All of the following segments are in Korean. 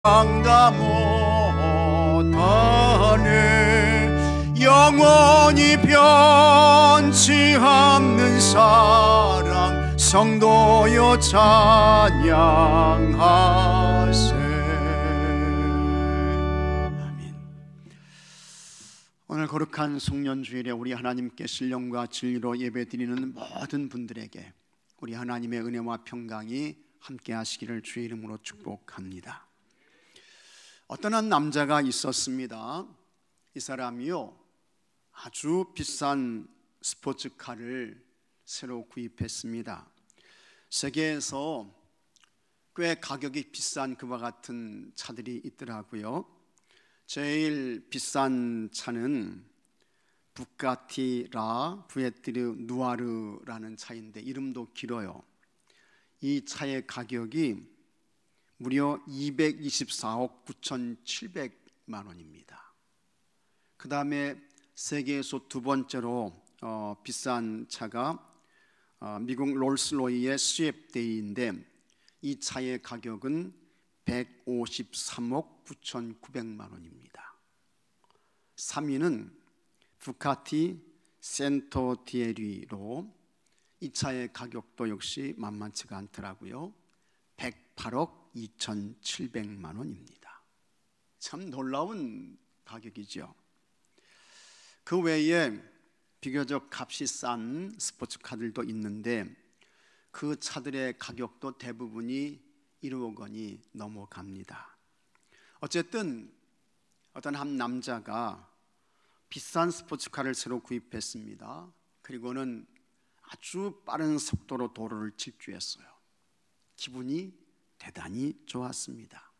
다 못하네. 영원히 변치 않는 사랑 성도여 찬양하세. 아멘. 오늘 거룩한 송년주일에 우리 하나님께 신령과 진리로 예배드리는 모든 분들에게 우리 하나님의 은혜와 평강이 함께 하시기를 주의 이름으로 축복합니다. 어떤 한 남자가 있었습니다. 이 사람이요, 아주 비싼 스포츠카를 새로 구입했습니다. 세계에서 꽤 가격이 비싼 그와 같은 차들이 있더라고요. 제일 비싼 차는 부가티 부에티르 누아르라는 차인데 이름도 길어요. 이 차의 가격이 무려 224억 9,700만 원입니다. 그 다음에 세계에서 두 번째로 비싼 차가 미국 롤스로이의 스왑데이인데 이 차의 가격은 153억 9,900만 원입니다. 3위는 부가티 센토티에리로, 이 차의 가격도 역시 만만치가 않더라고요. 108억 2,700만 원입니다. 참 놀라운 가격이죠. 그 외에 비교적 값이 싼 스포츠카들도 있는데 그 차들의 가격도 대부분이 1억 원이 넘어갑니다. 어쨌든 어떤 한 남자가 비싼 스포츠카를 새로 구입했습니다. 그리고는 아주 빠른 속도로 도로를 질주했어요. 기분이 대단히 좋았습니다.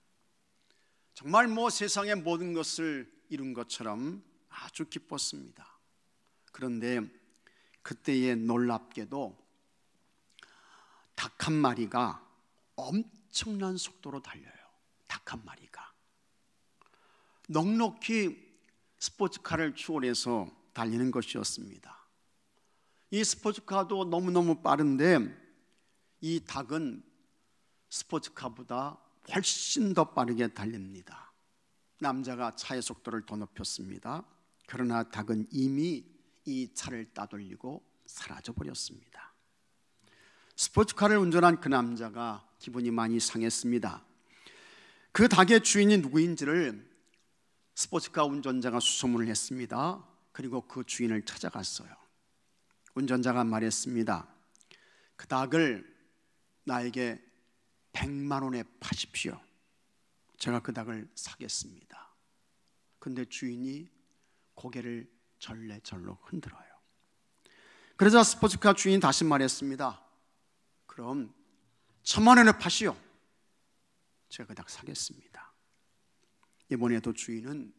정말 세상의 모든 것을 이룬 것처럼 아주 기뻤습니다. 그런데 그때에 놀랍게도 닭 한 마리가 엄청난 속도로 달려요. 닭 한 마리가 넉넉히 스포츠카를 추월해서 달리는 것이었습니다. 이 스포츠카도 너무너무 빠른데 이 닭은 스포츠카보다 훨씬 더 빠르게 달립니다. 남자가 차의 속도를 더 높였습니다. 그러나 닭은 이미 이 차를 따돌리고 사라져 버렸습니다. 스포츠카를 운전한 그 남자가 기분이 많이 상했습니다. 그 닭의 주인이 누구인지를 스포츠카 운전자가 수소문을 했습니다. 그리고 그 주인을 찾아갔어요. 운전자가 말했습니다. 그 닭을 나에게 100만 원에 파십시오. 제가 그 닭을 사겠습니다. 근데 주인이 고개를 절레절로 흔들어요. 그러자 스포츠카 주인이 다시 말했습니다. 그럼 1,000만 원에 파시오. 제가 그 닭 사겠습니다. 이번에도 주인은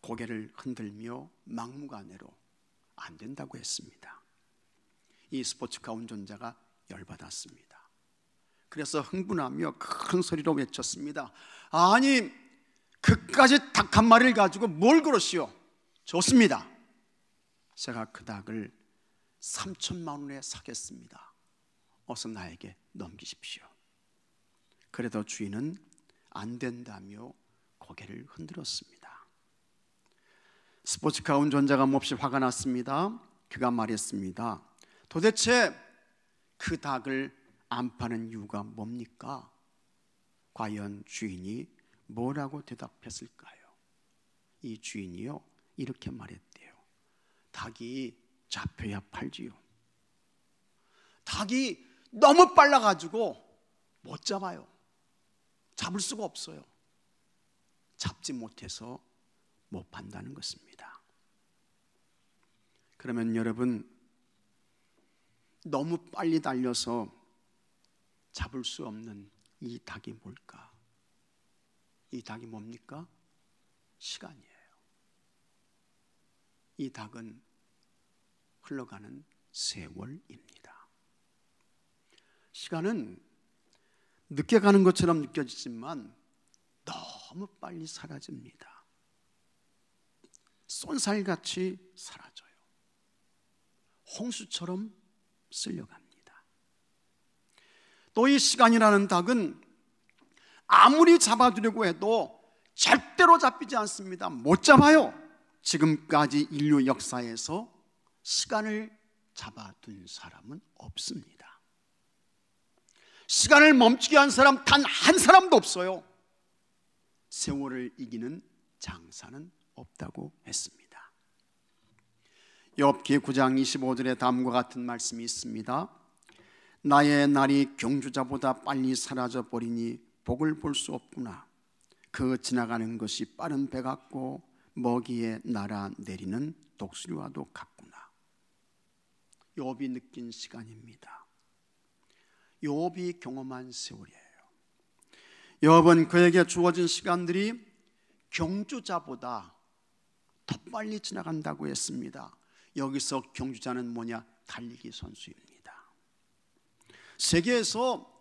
고개를 흔들며 막무가내로 안 된다고 했습니다. 이 스포츠카 운전자가 열받았습니다. 그래서 흥분하며 큰 소리로 외쳤습니다. 아니, 그까지 닭 한 마리를 가지고 뭘 그러시오? 좋습니다. 제가 그 닭을 3,000만 원에 사겠습니다. 어서 나에게 넘기십시오. 그래도 주인은 안 된다며 고개를 흔들었습니다. 스포츠카 운전자가 몹시 화가 났습니다. 그가 말했습니다. 도대체 그 닭을 안 파는 이유가 뭡니까? 과연 주인이 뭐라고 대답했을까요? 이 주인이요, 이렇게 말했대요. 닭이 잡혀야 팔지요. 닭이 너무 빨라가지고 못 잡아요. 잡을 수가 없어요. 잡지 못해서 못 판다는 것입니다. 그러면 여러분, 너무 빨리 달려서 잡을 수 없는 이 닭이 뭘까? 이 닭이 뭡니까? 시간이에요. 이 닭은 흘러가는 세월입니다. 시간은 늦게 가는 것처럼 느껴지지만 너무 빨리 사라집니다. 쏜살같이 사라져요. 홍수처럼 쓸려갑니다. 또 이 시간이라는 닭은 아무리 잡아두려고 해도 절대로 잡히지 않습니다. 못 잡아요. 지금까지 인류 역사에서 시간을 잡아둔 사람은 없습니다. 시간을 멈추게 한 사람 단 한 사람도 없어요. 세월을 이기는 장사는 없다고 했습니다. 욥기 9장 25절에 다음과 같은 말씀이 있습니다. 나의 날이 경주자보다 빨리 사라져 버리니 복을 볼 수 없구나. 그 지나가는 것이 빠른 배 같고 먹이에 날아 내리는 독수리와도 같구나. 욥이 느낀 시간입니다. 욥이 경험한 세월이에요. 욥은 그에게 주어진 시간들이 경주자보다 더 빨리 지나간다고 했습니다. 여기서 경주자는 뭐냐? 달리기 선수입니다. 세계에서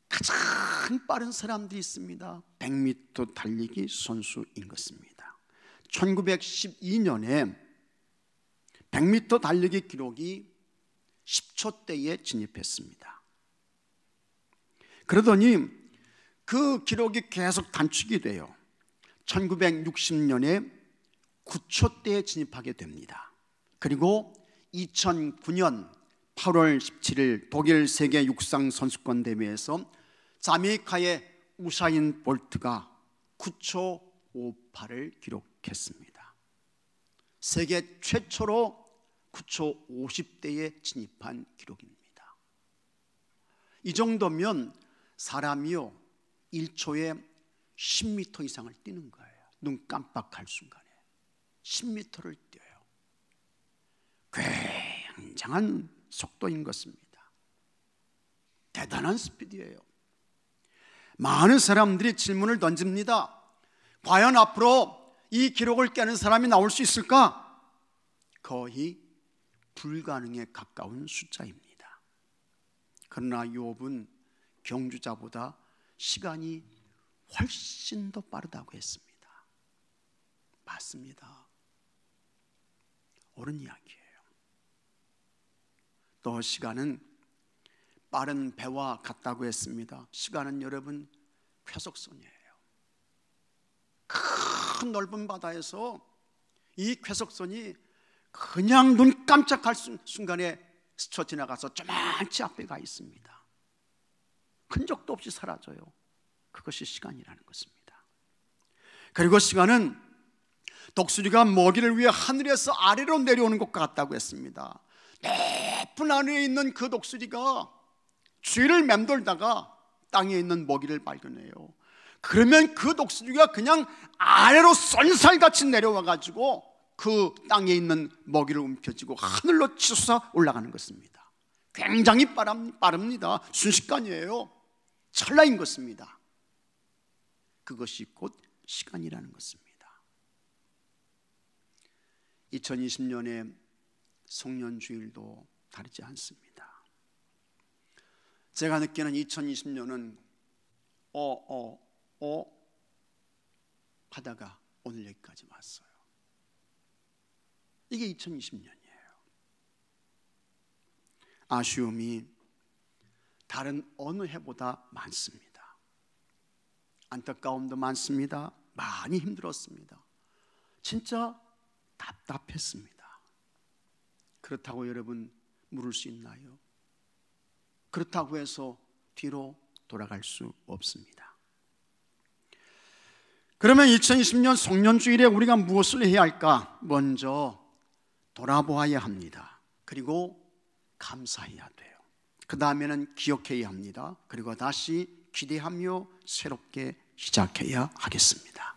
가장 빠른 사람들이 있습니다. 100m 달리기 선수인 것입니다. 1912년에 100m 달리기 기록이 10초대에 진입했습니다. 그러더니 그 기록이 계속 단축이 돼요. 1960년에 9초대에 진입하게 됩니다. 그리고 2009년 8월 17일 독일 세계 육상 선수권 대회에서 자메이카의 우사인 볼트가 9초 58을 기록했습니다. 세계 최초로 9초 50대에 진입한 기록입니다. 이 정도면 사람이요 1초에 10m 이상을 뛰는 거예요. 눈 깜빡할 순간에 10m를 뛰어요. 굉장한 속도인 것입니다. 대단한 스피드예요. 많은 사람들이 질문을 던집니다. 과연 앞으로 이 기록을 깨는 사람이 나올 수 있을까? 거의 불가능에 가까운 숫자입니다. 그러나 욥은 경주자보다 시간이 훨씬 더 빠르다고 했습니다. 맞습니다. 옳은 이야기예요. 또 시간은 빠른 배와 같다고 했습니다. 시간은 여러분 쾌속선이에요. 큰 넓은 바다에서 이 쾌속선이 그냥 눈 깜짝할 순간에 스쳐 지나가서 조만치 앞에 가 있습니다. 흔적도 없이 사라져요. 그것이 시간이라는 것입니다. 그리고 시간은 독수리가 먹이를 위해 하늘에서 아래로 내려오는 것 같다고 했습니다. 높은 하늘에 있는 그 독수리가 쥐를 맴돌다가 땅에 있는 먹이를 발견해요. 그러면 그 독수리가 그냥 아래로 쏜살같이 내려와가지고 그 땅에 있는 먹이를 움켜쥐고 하늘로 치솟아 올라가는 것입니다. 굉장히 빠릅니다. 순식간이에요. 찰나인 것입니다. 그것이 곧 시간이라는 것입니다. 2020년에 송년주일도 다르지 않습니다. 제가 느끼는 2020년은 하다가 오늘 여기까지 왔어요. 이게 2020년이에요. 아쉬움이 다른 어느 해보다 많습니다. 안타까움도 많습니다. 많이 힘들었습니다. 진짜 답답했습니다. 그렇다고 여러분 물을 수 있나요? 그렇다고 해서 뒤로 돌아갈 수 없습니다. 그러면 2020년 송년주일에 우리가 무엇을 해야 할까? 먼저 돌아보아야 합니다. 그리고 감사해야 돼요. 그 다음에는 기억해야 합니다. 그리고 다시 기대하며 새롭게 시작해야 하겠습니다.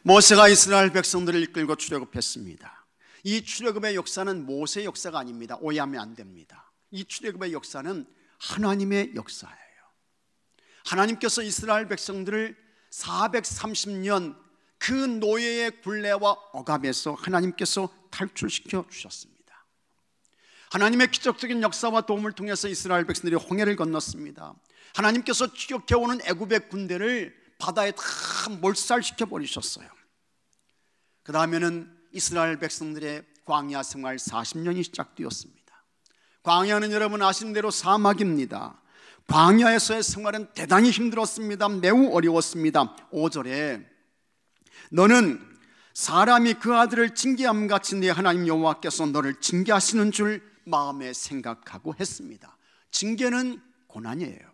모세가 이스라엘 백성들을 이끌고 출애굽했습니다. 이 출애굽의 역사는 모세의 역사가 아닙니다. 오해하면 안 됩니다. 이 출애굽의 역사는 하나님의 역사예요. 하나님께서 이스라엘 백성들을 430년 그 노예의 굴레와 억압에서 하나님께서 탈출시켜 주셨습니다. 하나님의 기적적인 역사와 도움을 통해서 이스라엘 백성들이 홍해를 건넜습니다. 하나님께서 추격해오는 애굽의 군대를 바다에 다 몰살시켜 버리셨어요. 그 다음에는 이스라엘 백성들의 광야 생활 40년이 시작되었습니다. 광야는 여러분 아시는 대로 사막입니다. 광야에서의 생활은 대단히 힘들었습니다. 매우 어려웠습니다. 5절에 너는 사람이 그 아들을 징계함 같이 네 하나님 여호와께서 너를 징계하시는 줄 마음에 생각하고 했습니다. 징계는 고난이에요.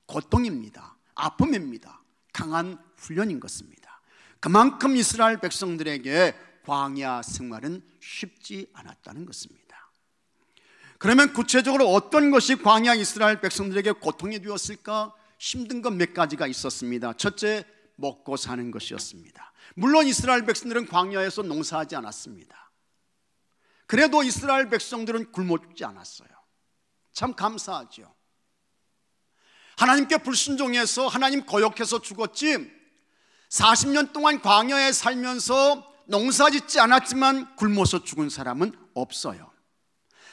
고통입니다. 아픔입니다. 강한 훈련인 것입니다. 그만큼 이스라엘 백성들에게 광야 생활은 쉽지 않았다는 것입니다. 그러면 구체적으로 어떤 것이 광야 이스라엘 백성들에게 고통이 되었을까? 힘든 것 몇 가지가 있었습니다. 첫째, 먹고 사는 것이었습니다. 물론 이스라엘 백성들은 광야에서 농사하지 않았습니다. 그래도 이스라엘 백성들은 굶어 죽지 않았어요. 참 감사하죠. 하나님께 불순종해서 하나님 거역해서 죽었지 40년 동안 광야에 살면서 농사짓지 않았지만 굶어서 죽은 사람은 없어요.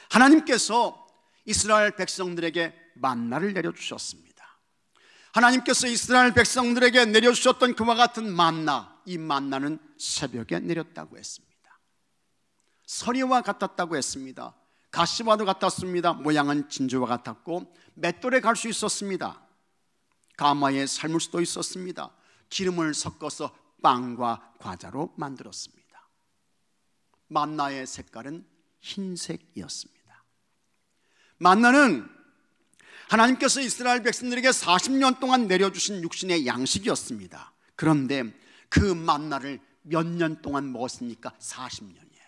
하나님께서 이스라엘 백성들에게 만나를 내려주셨습니다. 하나님께서 이스라엘 백성들에게 내려주셨던 그와 같은 만나, 이 만나는 새벽에 내렸다고 했습니다. 서리와 같았다고 했습니다. 가시와도 같았습니다. 모양은 진주와 같았고 맷돌에 갈 수 있었습니다. 가마에 삶을 수도 있었습니다. 기름을 섞어서 빵과 과자로 만들었습니다. 만나의 색깔은 흰색이었습니다. 만나는 하나님께서 이스라엘 백성들에게 40년 동안 내려주신 육신의 양식이었습니다. 그런데 그 만나를 몇 년 동안 먹었습니까? 40년이에요.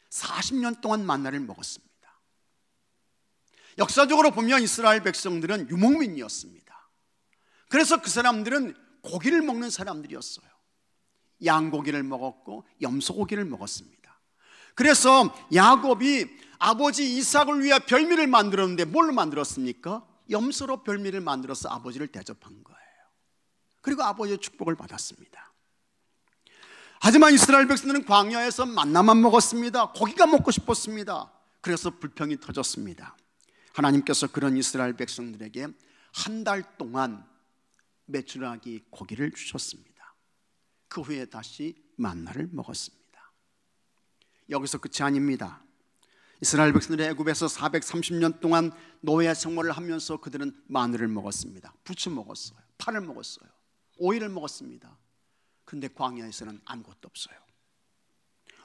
40년 동안 만나를 먹었습니다. 역사적으로 보면 이스라엘 백성들은 유목민이었습니다. 그래서 그 사람들은 고기를 먹는 사람들이었어요. 양고기를 먹었고 염소고기를 먹었습니다. 그래서 야곱이 아버지 이삭을 위해 별미를 만들었는데 뭘로 만들었습니까? 염소로 별미를 만들어서 아버지를 대접한 거예요. 그리고 아버지의 축복을 받았습니다. 하지만 이스라엘 백성들은 광야에서 만나만 먹었습니다. 고기가 먹고 싶었습니다. 그래서 불평이 터졌습니다. 하나님께서 그런 이스라엘 백성들에게 한 달 동안 메추라기 고기를 주셨습니다. 그 후에 다시 만나를 먹었습니다. 여기서 끝이 아닙니다. 이스라엘 백성들이 애굽에서 430년 동안 노예 생활을 하면서 그들은 마늘을 먹었습니다. 부추 먹었어요. 파를 먹었어요. 오이를 먹었습니다. 그런데 광야에서는 아무것도 없어요.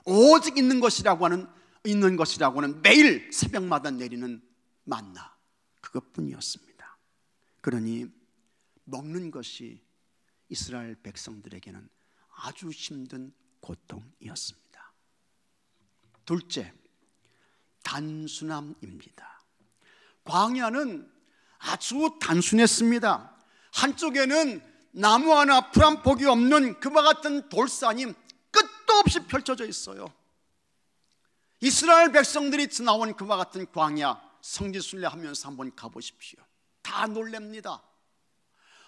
오직 있는 것이라고는 매일 새벽마다 내리는 만나, 그것뿐이었습니다. 그러니 먹는 것이 이스라엘 백성들에게는 아주 힘든 고통이었습니다. 둘째, 단순함입니다. 광야는 아주 단순했습니다. 한쪽에는 나무 하나 풀 한 폭이 없는 그와 같은 돌산이 끝도 없이 펼쳐져 있어요. 이스라엘 백성들이 지나온 그와 같은 광야 성지순례 하면서 한번 가보십시오. 다 놀랍니다.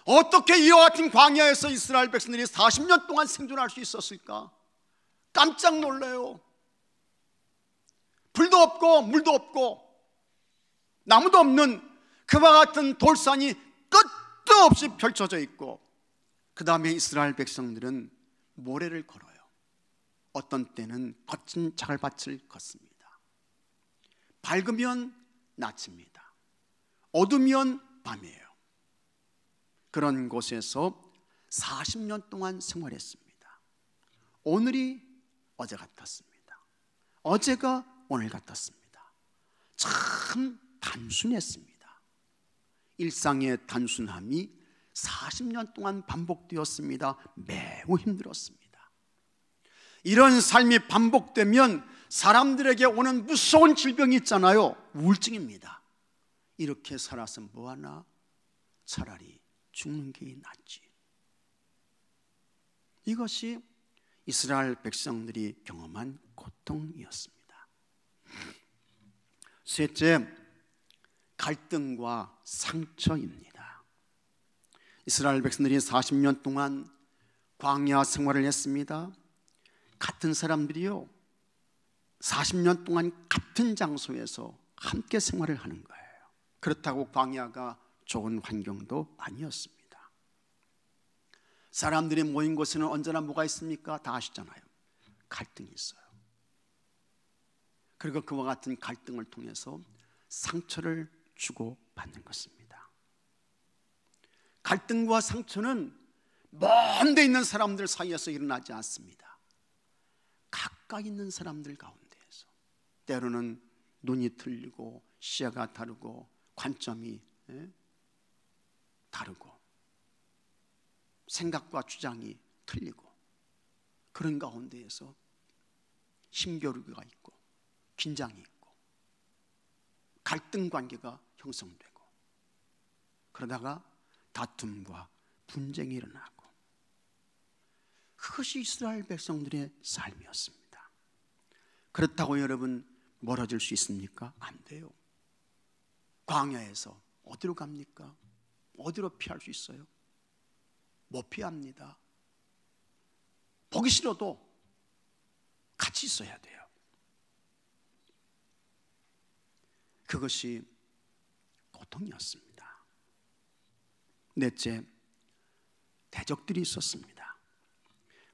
어떻게 이와 같은 광야에서 이스라엘 백성들이 40년 동안 생존할 수 있었을까? 깜짝 놀라요. 불도 없고 물도 없고 나무도 없는 그와 같은 돌산이 끝도 없이 펼쳐져 있고, 그 다음에 이스라엘 백성들은 모래를 걸어요. 어떤 때는 거친 자갈밭을 걷습니다. 밝으면 낮입니다. 어두면 밤이에요. 그런 곳에서 40년 동안 생활했습니다. 오늘이 어제 같았습니다. 어제가 오늘 같았습니다. 참 단순했습니다. 일상의 단순함이 40년 동안 반복되었습니다. 매우 힘들었습니다. 이런 삶이 반복되면 사람들에게 오는 무서운 질병이 있잖아요. 우울증입니다. 이렇게 살아서 뭐하나? 차라리 죽는 게 낫지. 이것이 이스라엘 백성들이 경험한 고통이었습니다. 셋째, 갈등과 상처입니다. 이스라엘 백성들이 40년 동안 광야 생활을 했습니다. 같은 사람들이요 40년 동안 같은 장소에서 함께 생활을 하는 거예요. 그렇다고 광야가 좋은 환경도 아니었습니다. 사람들이 모인 곳에는 언제나 뭐가 있습니까? 다 아시잖아요. 갈등이 있어요. 그리고 그와 같은 갈등을 통해서 상처를 주고받는 것입니다. 갈등과 상처는 먼 데 있는 사람들 사이에서 일어나지 않습니다. 가까이 있는 사람들 가운데에서. 때로는 눈이 틀리고 시야가 다르고 관점이 다르고 생각과 주장이 틀리고 그런 가운데에서 힘겨루기가 있고 긴장이 있고 갈등 관계가 형성되고 그러다가 다툼과 분쟁이 일어나고 그것이 이스라엘 백성들의 삶이었습니다. 그렇다고 여러분 멀어질 수 있습니까? 안 돼요. 광야에서 어디로 갑니까? 어디로 피할 수 있어요? 못 피합니다. 보기 싫어도 같이 있어야 돼요. 그것이 고통이었습니다. 넷째, 대적들이 있었습니다.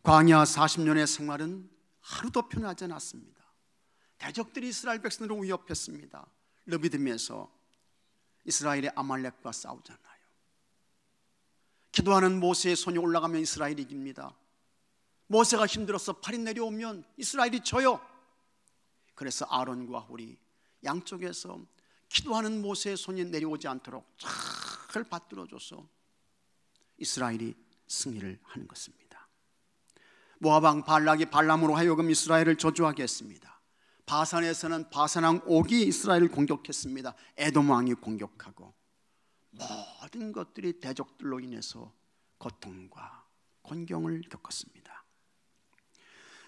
광야 40년의 생활은 하루도 편하지 않았습니다. 대적들이 이스라엘 백성들을 위협했습니다. 르비딤에서 이스라엘의 아말렉과 싸우잖아요. 기도하는 모세의 손이 올라가면 이스라엘이 이깁니다. 모세가 힘들어서 팔이 내려오면 이스라엘이 져요. 그래서 아론과 홀이 양쪽에서 기도하는 모세의 손이 내려오지 않도록 잘 받들어줘서 이스라엘이 승리를 하는 것입니다. 모압 왕 발락이 발람으로 하여금 이스라엘을 저주하게 했습니다. 바산에서는 바산왕 옥이 이스라엘을 공격했습니다. 에돔 왕이 공격하고 모든 것들이 대적들로 인해서 고통과 곤경을 겪었습니다.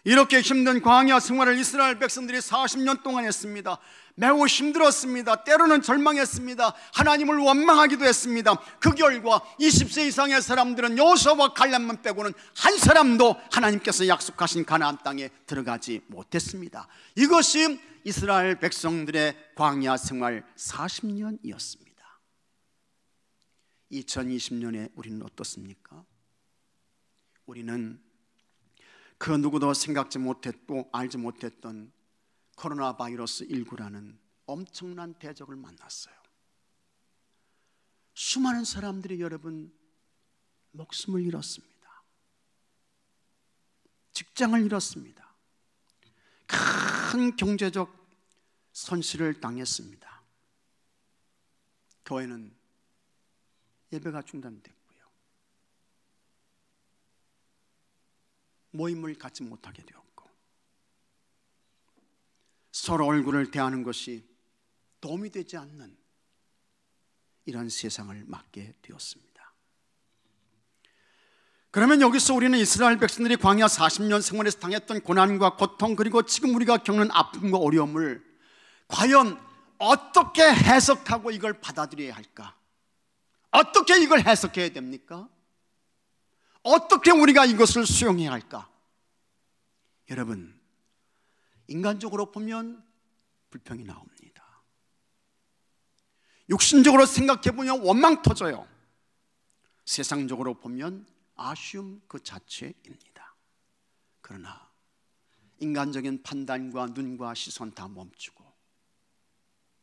이렇게 힘든 광야 생활을 이스라엘 백성들이 40년 동안 했습니다. 매우 힘들었습니다. 때로는 절망했습니다. 하나님을 원망하기도 했습니다. 그 결과 20세 이상의 사람들은 여호수아와 갈렙만 빼고는 한 사람도 하나님께서 약속하신 가나안 땅에 들어가지 못했습니다. 이것이 이스라엘 백성들의 광야 생활 40년이었습니다. 2020년에 우리는 어떻습니까? 우리는 그 누구도 생각지 못했고 알지 못했던 코로나 바이러스 19라는 엄청난 대적을 만났어요. 수많은 사람들이 여러분 목숨을 잃었습니다. 직장을 잃었습니다. 큰 경제적 손실을 당했습니다. 교회는 예배가 중단됐고요. 모임을 갖지 못하게 되었고 서로 얼굴을 대하는 것이 도움이 되지 않는 이런 세상을 맞게 되었습니다. 그러면 여기서 우리는 이스라엘 백성들이 광야 40년 생활에서 당했던 고난과 고통 그리고 지금 우리가 겪는 아픔과 어려움을 과연 어떻게 해석하고 이걸 받아들여야 할까? 어떻게 이걸 해석해야 됩니까? 어떻게 우리가 이것을 수용해야 할까? 여러분, 인간적으로 보면 불평이 나옵니다. 육신적으로 생각해보면 원망 터져요. 세상적으로 보면 아쉬움 그 자체입니다. 그러나 인간적인 판단과 눈과 시선 다 멈추고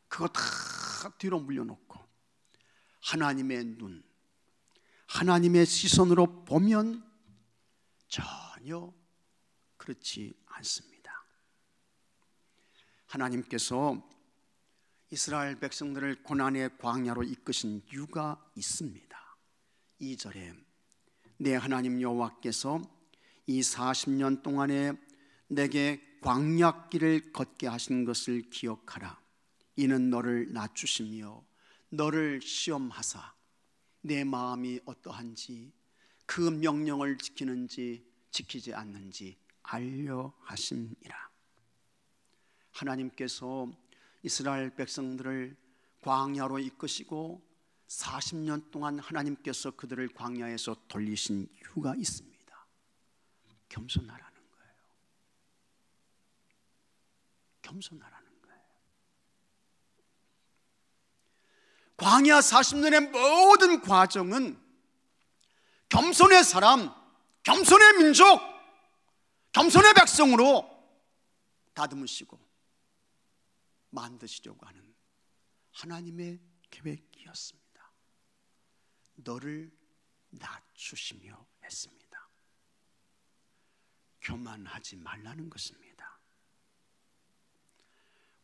그거 다 뒤로 물려놓고 하나님의 눈, 하나님의 시선으로 보면 전혀 그렇지 않습니다. 하나님께서 이스라엘 백성들을 고난의 광야로 이끄신 이유가 있습니다. 2절에 내 하나님 여호와께서 이 40년 동안에 내게 광야길을 걷게 하신 것을 기억하라. 이는 너를 낮추시며 너를 시험하사 내 마음이 어떠한지 그 명령을 지키는지 지키지 않는지 알려 하심이라. 하나님께서 이스라엘 백성들을 광야로 이끄시고 40년 동안 하나님께서 그들을 광야에서 돌리신 이유가 있습니다. 겸손하라는 거예요. 겸손하라는 거예요. 광야 40년의 모든 과정은 겸손의 사람, 겸손의 민족, 겸손의 백성으로 다듬으시고 만드시려고 하는 하나님의 계획이었습니다. 너를 낮추시며 했습니다. 교만하지 말라는 것입니다.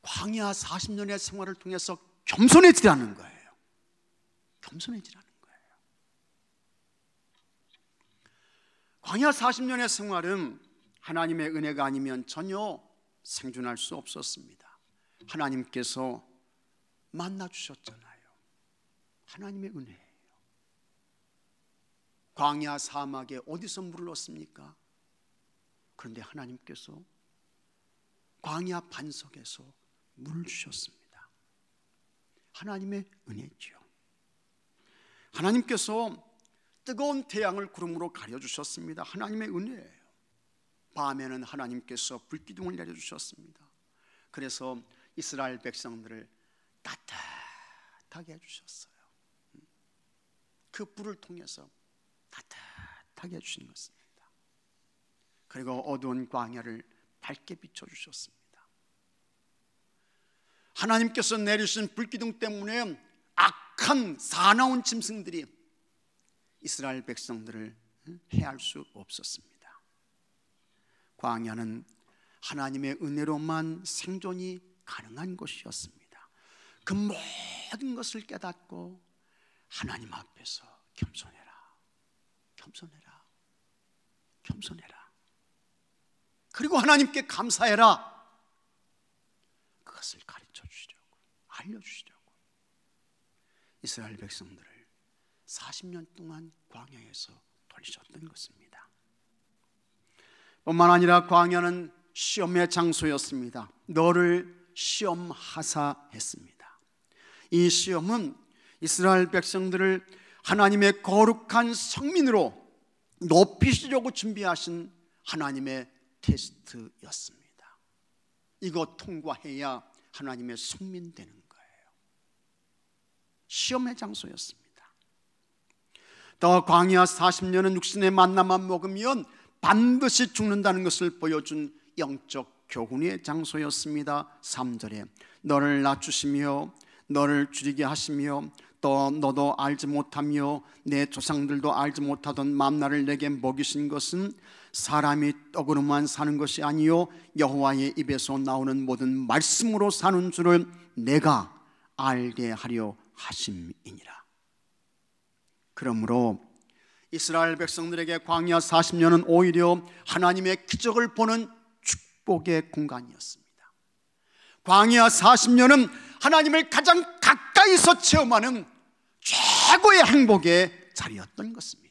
광야 40년의 생활을 통해서 겸손해지라는 거예요. 겸손해지라는 거예요. 광야 40년의 생활은 하나님의 은혜가 아니면 전혀 생존할 수 없었습니다. 하나님께서 만나 주셨잖아요. 하나님의 은혜예요. 광야 사막에 어디서 물을 얻습니까? 그런데 하나님께서 광야 반석에서 물을 주셨습니다. 하나님의 은혜죠. 하나님께서 뜨거운 태양을 구름으로 가려주셨습니다. 하나님의 은혜예요. 밤에는 하나님께서 불기둥을 내려주셨습니다. 그래서 이스라엘 백성들을 따뜻하게 해주셨어요. 그 불을 통해서 따뜻하게 해주신 것입니다. 그리고 어두운 광야를 밝게 비춰주셨습니다. 하나님께서 내리신 불기둥 때문에 악한 사나운 짐승들이 이스라엘 백성들을 해할 수 없었습니다. 광야는 하나님의 은혜로만 생존이 가능한 곳이었습니다. 그 모든 것을 깨닫고 하나님 앞에서 겸손해라, 겸손해라, 겸손해라. 그리고 하나님께 감사해라. 그것을 가르쳐 주시려고, 알려주시려고 이스라엘 백성들을 40년 동안 광야에서 돌리셨던 것입니다. 뿐만 아니라 광야는 시험의 장소였습니다. 너를 시험하사 했습니다. 이 시험은 이스라엘 백성들을 하나님의 거룩한 성민으로 높이시려고 준비하신 하나님의 테스트였습니다. 이거 통과해야 하나님의 성민 되는 거예요. 시험의 장소였습니다. 또 광야 40년은 육신의 만나만 먹으면 반드시 죽는다는 것을 보여준 영적 교훈의 장소였습니다. 3절에 너를 낮추시며 너를 줄이게 하시며 또 너도 알지 못하며 내 조상들도 알지 못하던 만나를 내게 먹이신 것은 사람이 떡으로만 사는 것이 아니요 여호와의 입에서 나오는 모든 말씀으로 사는 줄을 내가 알게 하려 하심이니라. 그러므로 이스라엘 백성들에게 광야 40년은 오히려 하나님의 기적을 보는 축복의 공간이었습니다. 광야 40년은 하나님을 가장 가까이서 체험하는 최고의 행복의 자리였던 것입니다.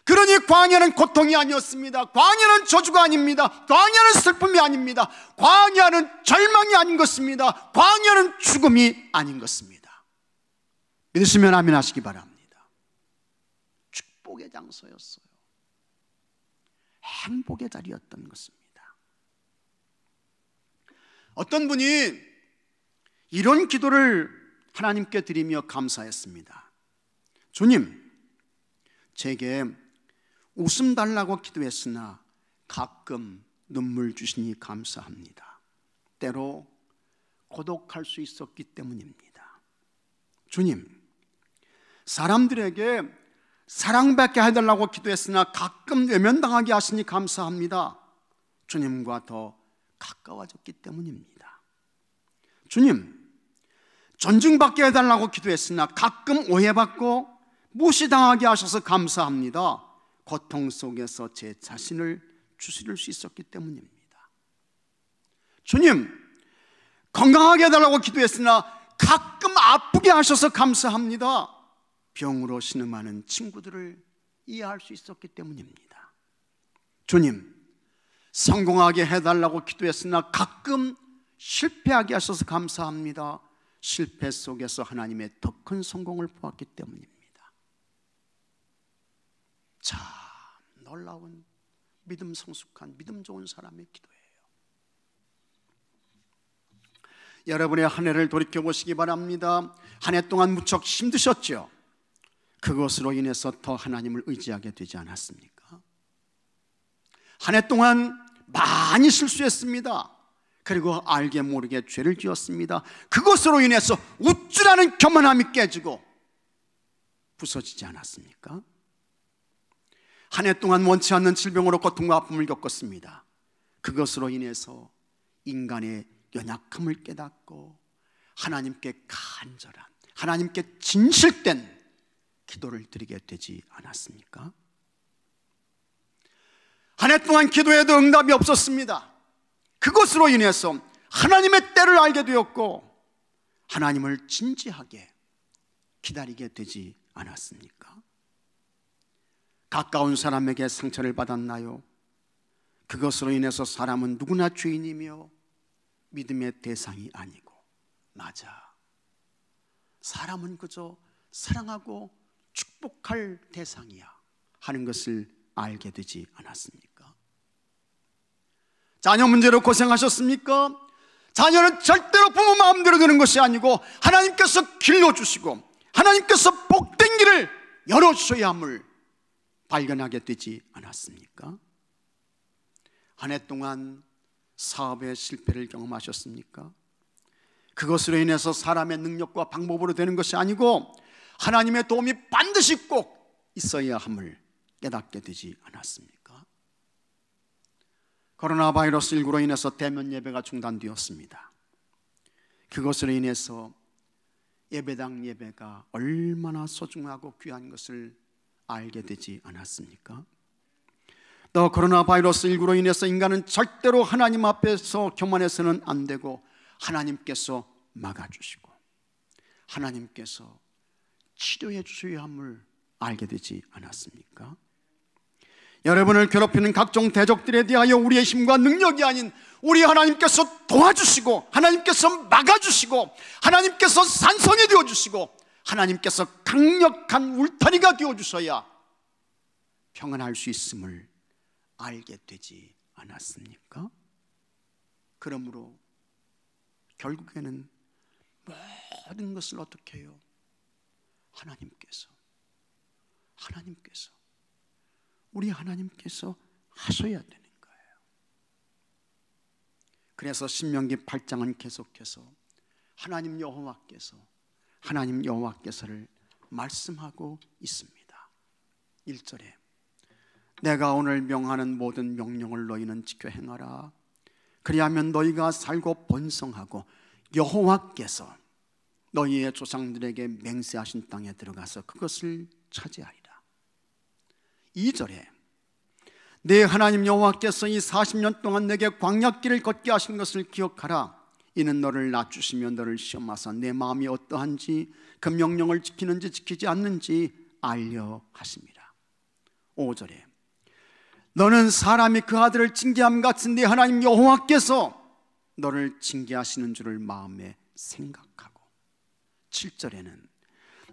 그러니 광야는 고통이 아니었습니다. 광야는 저주가 아닙니다. 광야는 슬픔이 아닙니다. 광야는 절망이 아닌 것입니다. 광야는 죽음이 아닌 것입니다. 믿으시면 아멘 하시기 바랍니다. 축복의 장소였어요. 행복의 자리였던 것입니다. 어떤 분이 이런 기도를 하나님께 드리며 감사했습니다. 주님, 제게 웃음 달라고 기도했으나 가끔 눈물 주시니 감사합니다. 때로 고독할 수 있었기 때문입니다. 주님, 사람들에게 사랑받게 해달라고 기도했으나 가끔 외면당하게 하시니 감사합니다. 주님과 더 가까워졌기 때문입니다. 주님, 존중받게 해달라고 기도했으나 가끔 오해받고 무시당하게 하셔서 감사합니다. 고통 속에서 제 자신을 추스릴 수 있었기 때문입니다. 주님, 건강하게 해달라고 기도했으나 가끔 아프게 하셔서 감사합니다. 병으로 신음하는 친구들을 이해할 수 있었기 때문입니다. 주님, 성공하게 해달라고 기도했으나 가끔 실패하게 하셔서 감사합니다. 실패 속에서 하나님의 더 큰 성공을 보았기 때문입니다. 참 놀라운 믿음 성숙한 믿음 좋은 사람의 기도예요. 여러분의 한 해를 돌이켜보시기 바랍니다. 한 해 동안 무척 힘드셨죠? 그것으로 인해서 더 하나님을 의지하게 되지 않았습니까? 한 해 동안 많이 실수했습니다. 그리고 알게 모르게 죄를 지었습니다. 그것으로 인해서 우쭐하는 교만함이 깨지고 부서지지 않았습니까? 한 해 동안 원치 않는 질병으로 고통과 아픔을 겪었습니다. 그것으로 인해서 인간의 연약함을 깨닫고 하나님께 간절한, 하나님께 진실된 기도를 드리게 되지 않았습니까? 한 해 동안 기도해도 응답이 없었습니다. 그것으로 인해서 하나님의 때를 알게 되었고 하나님을 진지하게 기다리게 되지 않았습니까? 가까운 사람에게 상처를 받았나요? 그것으로 인해서 사람은 누구나 죄인이며 믿음의 대상이 아니고, 맞아, 사람은 그저 사랑하고 축복할 대상이야 하는 것을 알게 되지 않았습니까? 자녀 문제로 고생하셨습니까? 자녀는 절대로 부모 마음대로 되는 것이 아니고 하나님께서 길러주시고 하나님께서 복된 길을 열어주셔야 함을 발견하게 되지 않았습니까? 한 해 동안 사업의 실패를 경험하셨습니까? 그것으로 인해서 사람의 능력과 방법으로 되는 것이 아니고 하나님의 도움이 반드시 꼭 있어야 함을 깨닫게 되지 않았습니까? 코로나 바이러스 19로 인해서 대면 예배가 중단되었습니다. 그것으로 인해서 예배당 예배가 얼마나 소중하고 귀한 것을 알게 되지 않았습니까? 또 코로나 바이러스 19로 인해서 인간은 절대로 하나님 앞에서 교만해서는 안 되고 하나님께서 막아주시고 하나님께서 치료해 주셔야 함을 알게 되지 않았습니까? 여러분을 괴롭히는 각종 대적들에 대하여 우리의 힘과 능력이 아닌 우리 하나님께서 도와주시고 하나님께서 막아주시고 하나님께서 산성이 되어주시고 하나님께서 강력한 울타리가 되어주셔야 평안할 수 있음을 알게 되지 않았습니까? 그러므로 결국에는 모든 것을 어떻게 해요? 우리 하나님께서 하셔야 되는 거예요. 그래서 신명기 8장은 계속해서 하나님 여호와께서를 말씀하고 있습니다. 1절에 내가 오늘 명하는 모든 명령을 너희는 지켜 행하라. 그리하면 너희가 살고 번성하고 여호와께서 너희의 조상들에게 맹세하신 땅에 들어가서 그것을 차지하리라. 2절에 내 하나님 여호와께서 이 40년 동안 내게 광야길을 걷게 하신 것을 기억하라. 이는 너를 낮추시며 너를 시험하사 내 마음이 어떠한지 그 명령을 지키는지 지키지 않는지 알려 하심이라. 5절에 너는 사람이 그 아들을 징계함 같이 내 하나님 여호와께서 너를 징계하시는 줄을 마음에 생각하고 7절에는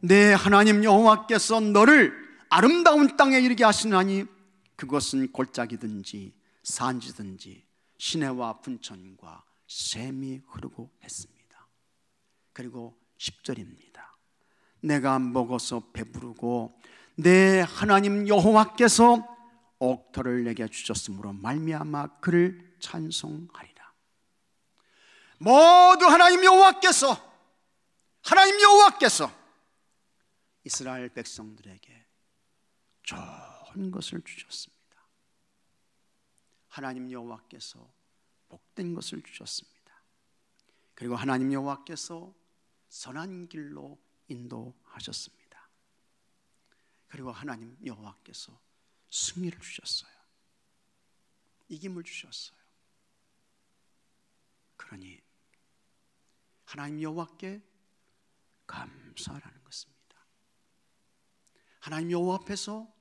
내 하나님 여호와께서 너를 아름다운 땅에 이르게 하시나니 그것은 골짜기든지 산지든지 시내와 분천과 샘이 흐르고 했습니다. 그리고 10절입니다. 내가 먹어서 배부르고 내 하나님 여호와께서 옥토를 내게 주셨으므로 말미암아 그를 찬송하리라. 모두 하나님 여호와께서 이스라엘 백성들에게 좋은 것을 주셨습니다. 하나님 여호와께서 복된 것을 주셨습니다. 그리고 하나님 여호와께서 선한 길로 인도하셨습니다. 그리고 하나님 여호와께서 승리를 주셨어요. 이김을 주셨어요. 그러니 하나님 여호와께 감사하라는 것입니다. 하나님 여호와 앞에서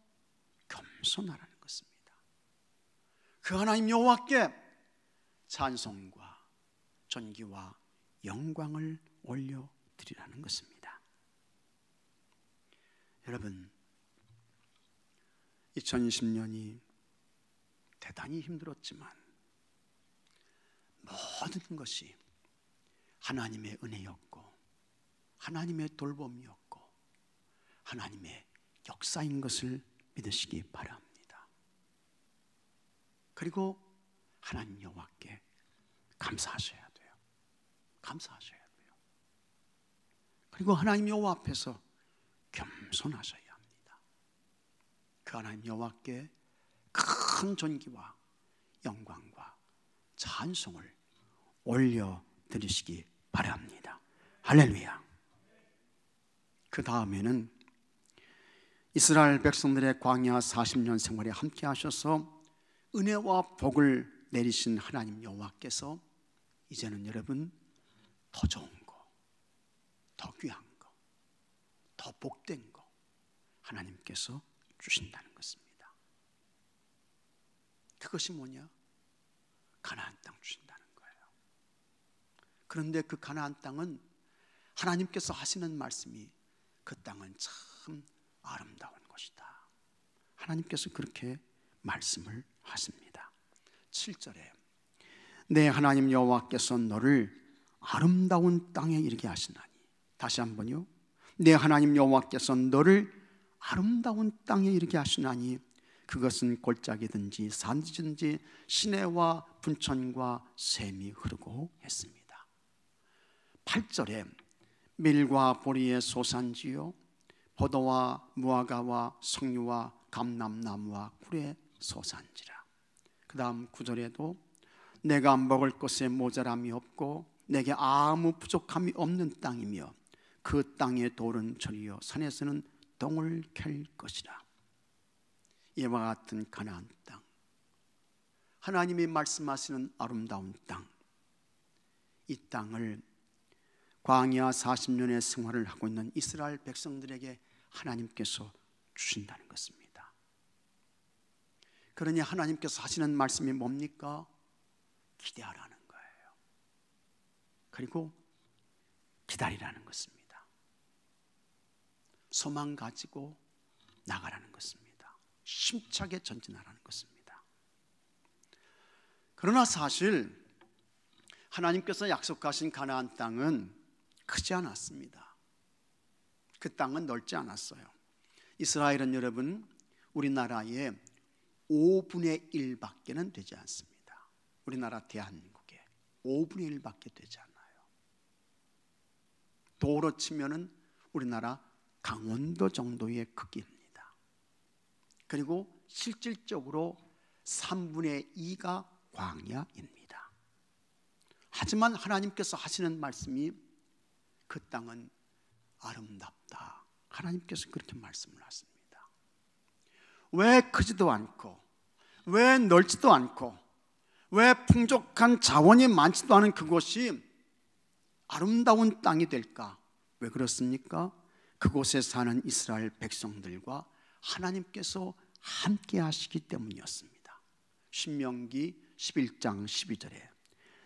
겸손하라는 것입니다. 그 하나님 여호와께 찬송과 존귀와 영광을 올려드리라는 것입니다. 여러분, 2020년이 대단히 힘들었지만 모든 것이 하나님의 은혜였고 하나님의 돌봄이었고 하나님의 역사인 것을 믿으시기 바랍니다. 그리고 하나님 여호와께 감사하셔야 돼요. 감사하셔야 돼요. 그리고 하나님 여호와 앞에서 겸손하셔야 합니다. 그 하나님 여호와께 큰 존귀와 영광과 찬송을 올려드리시기 바랍니다. 할렐루야. 그 다음에는 이스라엘 백성들의 광야 40년 생활에 함께 하셔서 은혜와 복을 내리신 하나님 여호와께서 이제는 여러분 더 좋은 거, 더 귀한 거, 더 복된 거 하나님께서 주신다는 것입니다. 그것이 뭐냐? 가나안 땅 주신다는 거예요. 그런데 그 가나안 땅은 하나님께서 하시는 말씀이 그 땅은 참 아름다운 것이다. 하나님께서 그렇게 말씀을 하십니다. 7절에 내 하나님 여호와께서 너를 아름다운 땅에 이르게 하시나니, 다시 한번요, 내 하나님 여호와께서 너를 아름다운 땅에 이르게 하시나니 그것은 골짜기든지 산지든지 시내와 분천과 샘이 흐르고 했습니다. 8절에 밀과 보리의 소산지요 포도와 무화과와 석류와 감람나무와 꿀의 소산지라. 그 다음 9절에도 내가 먹을 것에 모자람이 없고 내게 아무 부족함이 없는 땅이며 그 땅의 돌은 절이요 산에서는 똥을 캘 것이라. 이와 같은 가나안 땅, 하나님이 말씀하시는 아름다운 땅, 이 땅을 광야 40년의 생활을 하고 있는 이스라엘 백성들에게 하나님께서 주신다는 것입니다. 그러니 하나님께서 하시는 말씀이 뭡니까? 기대하라는 거예요. 그리고 기다리라는 것입니다. 소망 가지고 나가라는 것입니다. 힘차게 전진하라는 것입니다. 그러나 사실 하나님께서 약속하신 가나안 땅은 크지 않았습니다. 그 땅은 넓지 않았어요. 이스라엘은 여러분 우리나라의 5분의 1밖에는 되지 않습니다. 우리나라 대한민국의 5분의 1밖에 되지 않아요. 도로 치면은 우리나라 강원도 정도의 크기입니다. 그리고 실질적으로 3분의 2가 광야입니다. 하지만 하나님께서 하시는 말씀이 그 땅은 아름답다. 하나님께서 그렇게 말씀을 하십니다. 왜 크지도 않고, 왜 넓지도 않고, 왜 풍족한 자원이 많지도 않은 그곳이 아름다운 땅이 될까? 왜 그렇습니까? 그곳에 사는 이스라엘 백성들과 하나님께서 함께 하시기 때문이었습니다. 신명기 11장 12절에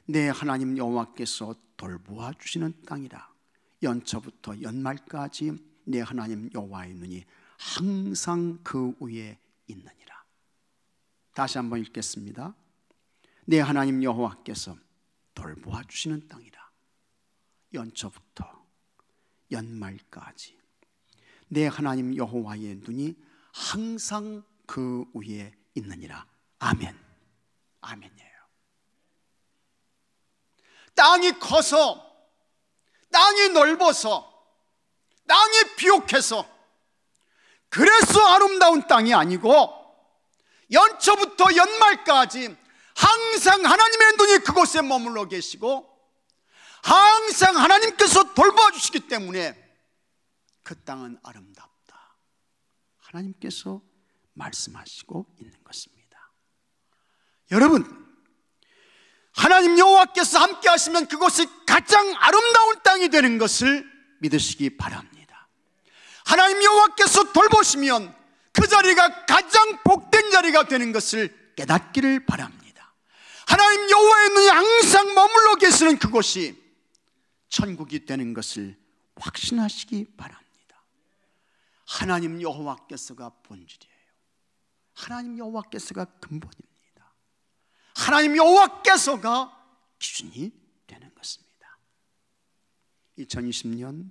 내 하나님 여호와께서 돌보아 주시는 땅이라. 연초부터 연말까지 내 하나님 여호와의 눈이 항상 그 위에 있느니라. 다시 한번 읽겠습니다. 내 하나님 여호와께서 돌보아 주시는 땅이라. 연초부터 연말까지 내 하나님 여호와의 눈이 항상 그 위에 있느니라. 아멘. 아멘이에요. 땅이 커서, 땅이 넓어서, 땅이 비옥해서 그래서 아름다운 땅이 아니고 연초부터 연말까지 항상 하나님의 눈이 그곳에 머물러 계시고 항상 하나님께서 돌봐주시기 때문에 그 땅은 아름답다. 하나님께서 말씀하시고 있는 것입니다. 여러분, 하나님 여호와께서 함께 하시면 그것이 가장 아름다운 땅이 되는 것을 믿으시기 바랍니다. 하나님 여호와께서 돌보시면 그 자리가 가장 복된 자리가 되는 것을 깨닫기를 바랍니다. 하나님 여호와의 눈이 항상 머물러 계시는 그곳이 천국이 되는 것을 확신하시기 바랍니다. 하나님 여호와께서가 본질이에요. 하나님 여호와께서가 근본입니다. 하나님 여호와께서가 기준이 되는 것입니다. 2020년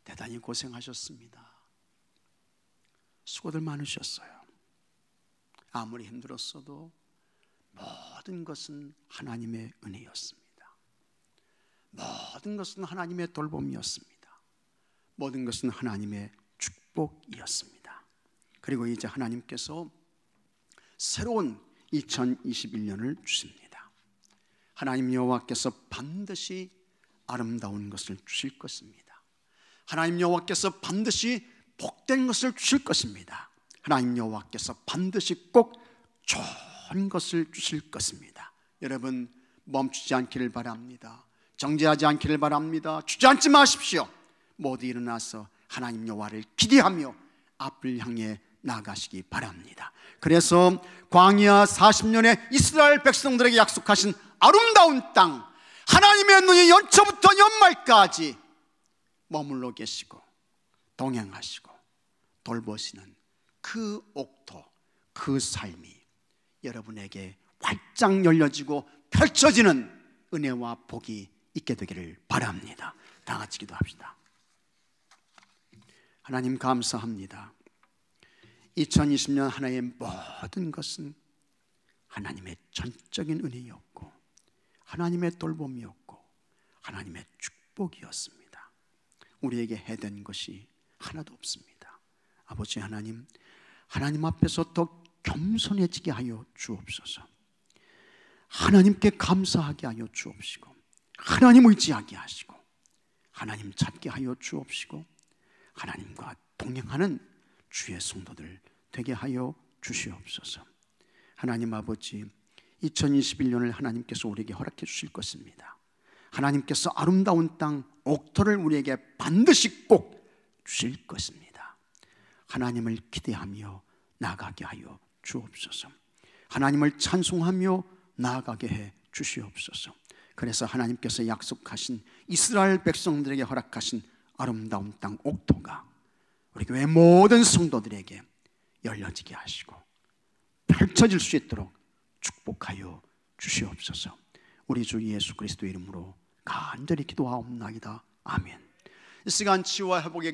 대단히 고생하셨습니다. 수고들 많으셨어요. 아무리 힘들었어도 모든 것은 하나님의 은혜였습니다. 모든 것은 하나님의 돌봄이었습니다. 모든 것은 하나님의 축복이었습니다. 그리고 이제 하나님께서 새로운 2021년을 주십니다. 하나님 여호와께서 반드시 아름다운 것을 주실 것입니다. 하나님 여호와께서 반드시 복된 것을 주실 것입니다. 하나님 여호와께서 반드시 꼭 좋은 것을 주실 것입니다. 여러분, 멈추지 않기를 바랍니다. 정죄하지 않기를 바랍니다. 주저앉지 마십시오. 모두 일어나서 하나님 여호와를 기대하며 앞을 향해 나가시기 바랍니다. 그래서 광야 40년에 이스라엘 백성들에게 약속하신 아름다운 땅, 하나님의 눈이 연초부터 연말까지 머물러 계시고 동행하시고 돌보시는 그 옥토, 그 삶이 여러분에게 활짝 열려지고 펼쳐지는 은혜와 복이 있게 되기를 바랍니다. 다 같이 기도합시다. 하나님 감사합니다. 2020년 하나의 모든 것은 하나님의 전적인 은혜였고 하나님의 돌봄이었고 하나님의 축복이었습니다. 우리에게 해된 것이 하나도 없습니다. 아버지 하나님, 하나님 앞에서 더 겸손해지게 하여 주옵소서. 하나님께 감사하게 하여 주옵시고 하나님 의지하게 하시고 하나님 찾게 하여 주옵시고 하나님과 동행하는 주의 성도들 되게 하여 주시옵소서. 하나님 아버지, 2021년을 하나님께서 우리에게 허락해 주실 것입니다. 하나님께서 아름다운 땅 옥토를 우리에게 반드시 꼭 주실 것입니다. 하나님을 기대하며 나아가게 하여 주옵소서. 하나님을 찬송하며 나아가게 해 주시옵소서. 그래서 하나님께서 약속하신 이스라엘 백성들에게 허락하신 아름다운 땅 옥토가 우리 교회 모든 성도들에게 열려지게 하시고 펼쳐질 수 있도록 축복하여 주시옵소서. 우리 주 예수 그리스도의 이름으로 간절히 기도하옵나이다. 아멘. 이 시간 치유와 회복의 기도